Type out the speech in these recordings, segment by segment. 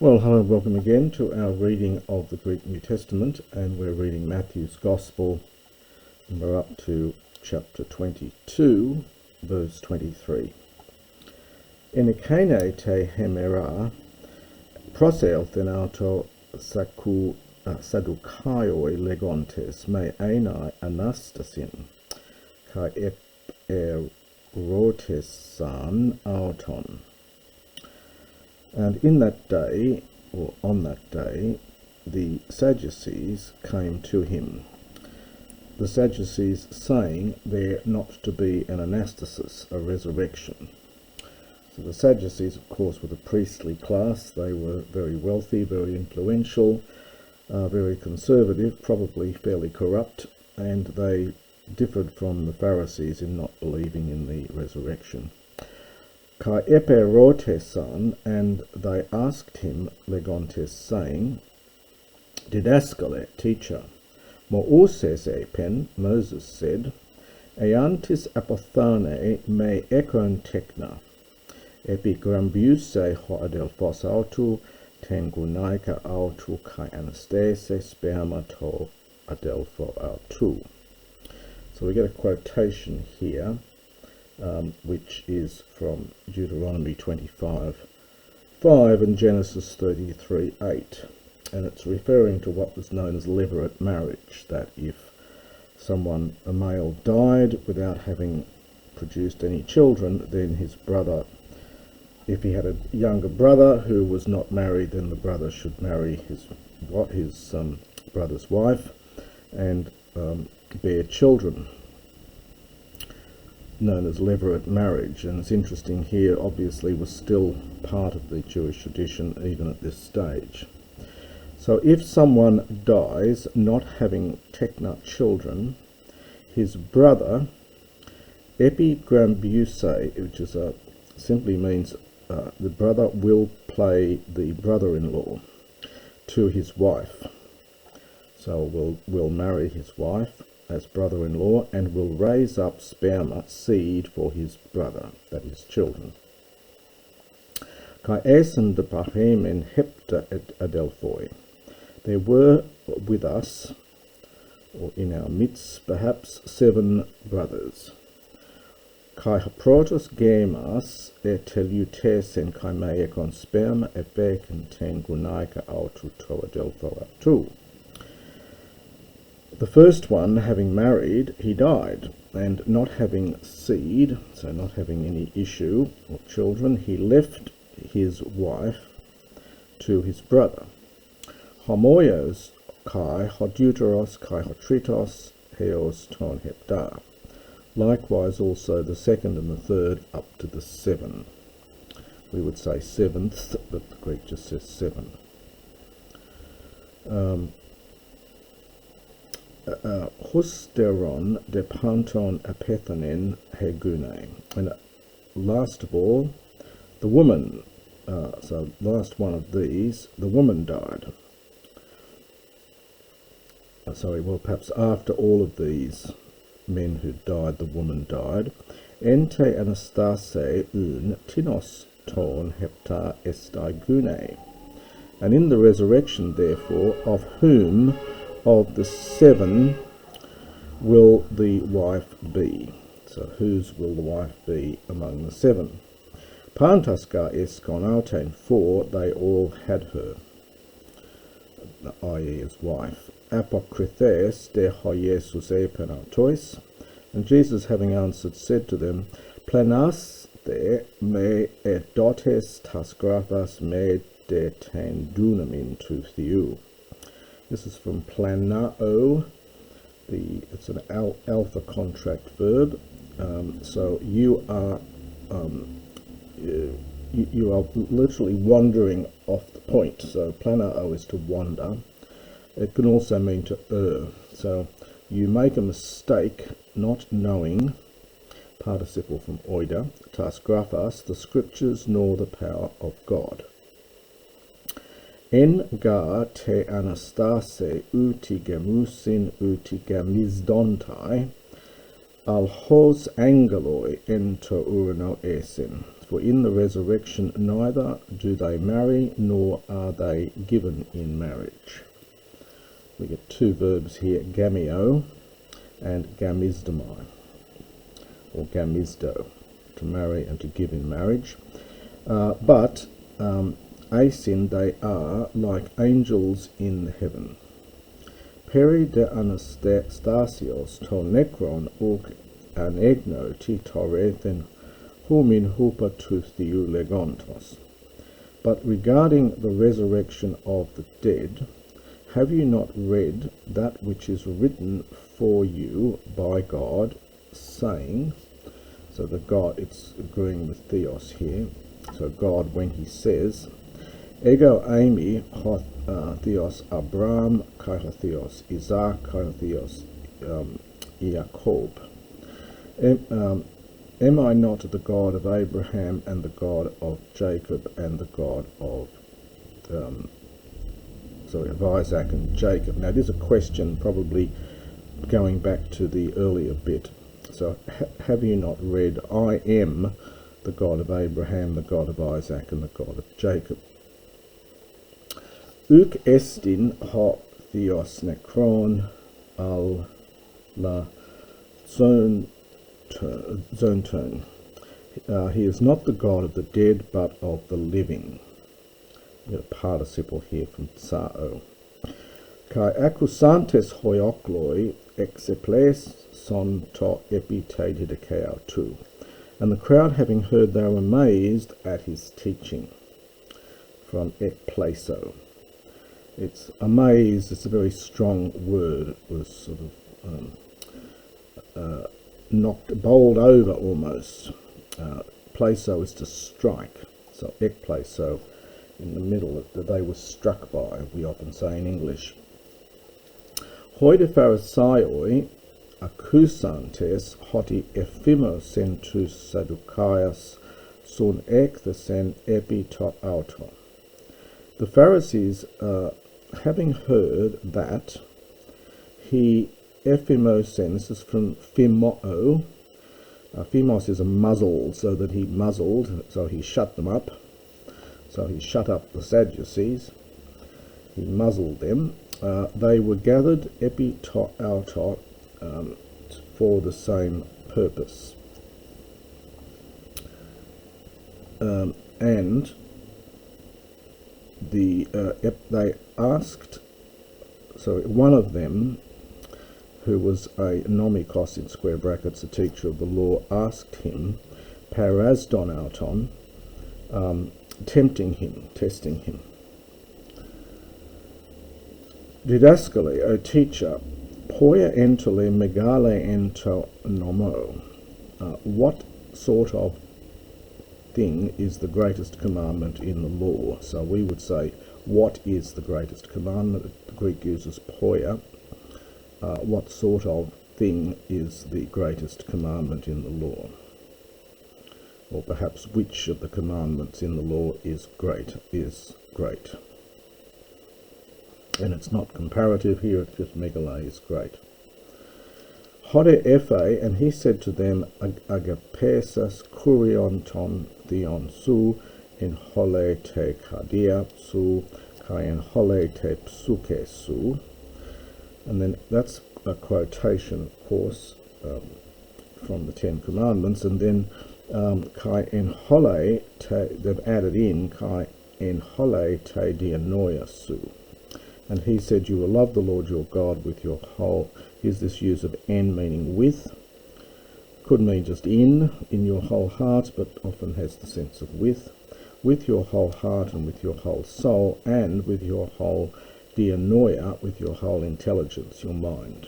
Well, hello and welcome again to our reading of the Greek New Testament, and we're reading Matthew's Gospel, and we're up to chapter 22, verse 23. Enekane te hemera proseelthen auto Saddukaioi legontes me enai anastasin kai erotesan auton. And in that day, or on that day, the Sadducees came to him. The Sadducees saying there not to be an anastasis, a resurrection. So the Sadducees, of course, were the priestly class. They were very wealthy, very influential, very conservative, probably fairly corrupt, and they differed from the Pharisees in not believing in the resurrection. Kai eperotesan, and they asked him, legontes, saying, Didaskale, teacher, mooses epen, Moses said, eantis apothane me ekon tekna, epigrambiuse ho adelphos autu, ten gunaika autu kai anastase spermato adelpho autu. So we get a quotation here, which is from Deuteronomy 25:5 and Genesis 33:8, and it's referring to what was known as levirate marriage, that if a male died without having produced any children, then his brother, if he had a younger brother who was not married, then the brother should marry his brother's wife and bear children, known as levirate marriage. And it's interesting here, obviously was still part of the Jewish tradition even at this stage. So if someone dies not having tekna children, his brother, epigrambuse, which is simply means the brother will play the brother-in-law to his wife. So will marry his wife as brother-in-law and will raise up sperma, seed, for his brother, that is children. Kai esen de pahemen hepta et adelphoi. There were with us, or in our midst, perhaps 7 brothers. Kai haprotos gemas et teleutesen kai meekon sperma et bacon ten gunaika autu to adelpho autu. The first one, having married, he died, and not having seed, so not having any issue or children, he left his wife to his brother. Homoios kai hodeuteros kai hotritos heos ton hepta. Likewise also the second and the third up to the 7. We would say 7th, but the Greek just says 7. Husteron de panton apethanen hegune. And last of all, the woman, so last one of these, the woman died. Perhaps after all of these men who died, the woman died. Ente anastase un tinos ton hepta estai gune. And in the resurrection, therefore, of whom of the 7 will the wife be? So whose will the wife be among the 7? Pantaska eskon autein, for they all had her, i.e. his wife. Apokrithes de ho Jesus epen autois. And Jesus, having answered, said to them, Planas de me et dotes tas graphas me de ten dunamin to theou. This is from planao. It's an alpha contract verb. So you are you are literally wandering off the point. So planao is to wander. It can also mean to err. So you make a mistake not knowing, participle from oida, tas graphas, the scriptures, nor the power of God. En ga te anastase utigemusin utigamizontai, al hos angeloi ento urano esin. For in the resurrection neither do they marry, nor are they given in marriage. We get two verbs here, gamio and gamisdomai, or gamisdo, to marry and to give in marriage. But asin, they are like angels in heaven. Peri de Anastasios to necron uk anegno ti torethen humin hupa tus diu legontos. But regarding the resurrection of the dead, have you not read that which is written for you by God, saying, so the God, it's agreeing with Theos here, so God when he says, Ego eimi ho Theos Abraham, kai ho Theos Isaac, kai ho Theos Jacob. Am I not the God of Abraham and the God of Jacob and the God of Isaac and Jacob? Now, it is a question probably going back to the earlier bit. So, have you not read, I am the God of Abraham, the God of Isaac, and the God of Jacob? Uk estin ho Theos necron al la zonton. He is not the God of the dead, but of the living. We have a participle here from tsao. Kai accusantes hoiokloi exeples son to epitadidekeo tu. And the crowd, having heard, they were amazed at his teaching. From ekplaso. It's amazed, it's a very strong word. It was sort of bowled over almost. Plaso is to strike. So ekplaso, in the middle, that they were struck by, we often say in English. Hoi de Pharisaioi accusantes hoti ephimosentus Sadduceas sun ekthesen epi to auto. The Pharisees, having heard that, he ephimosen, this is from phimo, phimos is a muzzle, so that he muzzled, so he shut them up. So he shut up the Sadducees, he muzzled them. They were gathered epi to auto for the same purpose. And they asked, so one of them, who was a nomikos in square brackets, a teacher of the law, asked him, parasdon auton, tempting him, testing him. Didaskale, O teacher, poia entole megale ento nomo. What sort of thing is the greatest commandment in the law? So we would say, what is the greatest commandment? The Greek uses poia. What sort of thing is the greatest commandment in the law? Or perhaps which of the commandments in the law is great? And it's not comparative here, it's just megale is great. Hode Ephe, and he said to them, Agapesas kurion ton theon su, in hole te cardia su, kai in hole te psuke su. And then that's a quotation, of course, from the Ten Commandments, and then kai en hole te, they've added in kai en hole te dianoia su. And he said, you will love the Lord your God with your whole. Here's this use of en meaning with. Could mean just in your whole heart, but often has the sense of with your whole heart and with your whole soul, and with your whole dianoia, with your whole intelligence, your mind,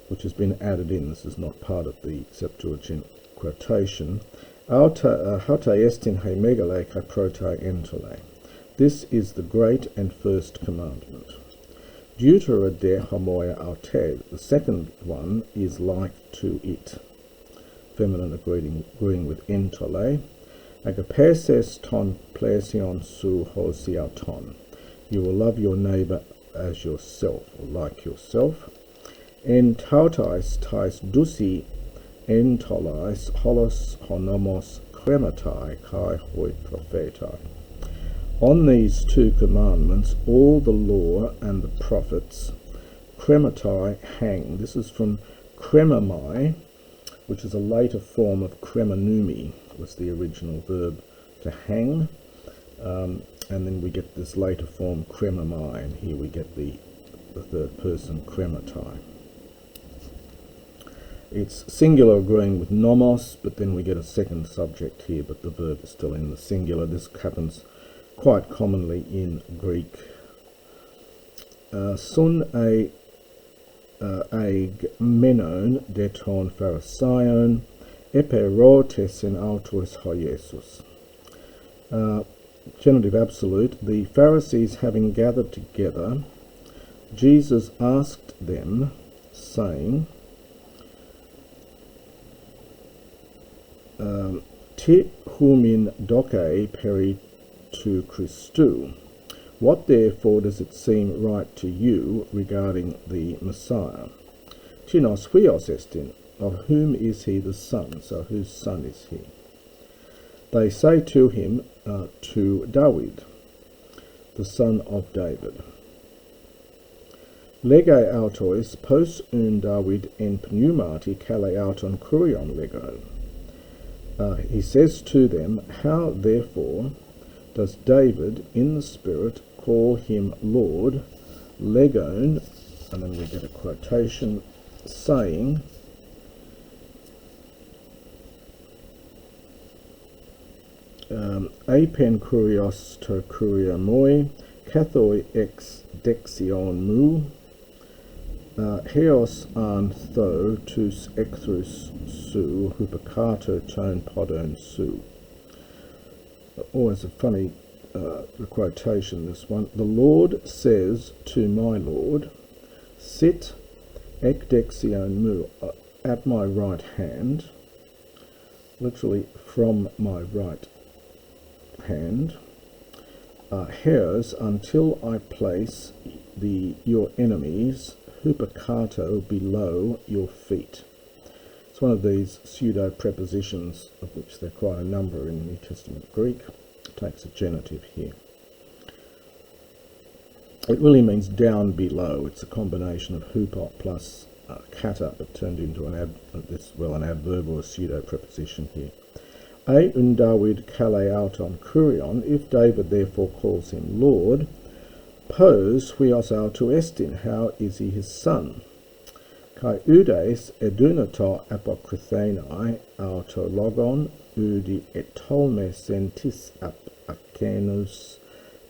which has been added in. This is not part of the Septuagint quotation. Hauta estin he megale kai prota entole. This is the great and first commandment. Deutera de homoia aute, the second one is like to it. Feminine agreeing with entole. Agapeses ton plesion su hosiauton. You will love your neighbour as yourself, or like yourself. En tautais tais dusi entolais holos honomos crematai kai hoi prophetai. On these two commandments all the law and the prophets crematai hang. This is from cremamai, which is a later form of cremanumi, was the original verb to hang, and then we get this later form cremamai, and here we get the third person crematai. It's singular agreeing with nomos, but then we get a second subject here, but the verb is still in the singular. This happens quite commonly in Greek. Sun ag menon deton Pharisaion eperotes autos ho Jesus. Genitive absolute. The Pharisees having gathered together, Jesus asked them, saying, Te humin doce peri tu Christu. What therefore does it seem right to you regarding the Messiah? Tinos huios estin. Of whom is he the son? So whose son is he? They say to him, to David, the son of David. Lege autois pos un David en pneumati kale auton kurion lego. He says to them, how therefore does David in the Spirit call him Lord, legon, and then we get a quotation saying, Apen kurios to kuria moi, kathoi ex dexion mu, heos an tho tus ecthrus su, hupacato ton podon su. Always a funny quotation, this one. The Lord says to my Lord, sit ec dexion mu, at my right hand, literally from my right hand, heres until I place your enemies hupacato below your feet. It's one of these pseudo prepositions, of which there are quite a number in New Testament Greek. It takes a genitive here. It really means down below. It's a combination of hupot plus kata, but turned into an adverb or a pseudo preposition here. E un David kale auton kurion, if David therefore calls him Lord, pos huios autu estin, how is he his son? Kai udes edunato apokrithenai auto logon udi etolme sentis ap akenus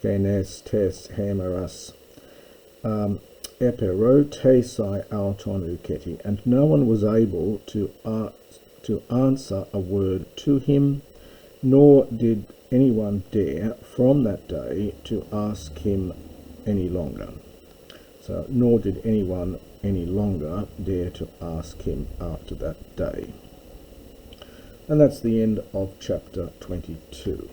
genes tes hemeras eperotesai auton uketi, and no one was able to answer a word to him, nor did anyone dare from that day to ask him any longer. So, nor did anyone any longer dare to ask him after that day. And that's the end of chapter 22.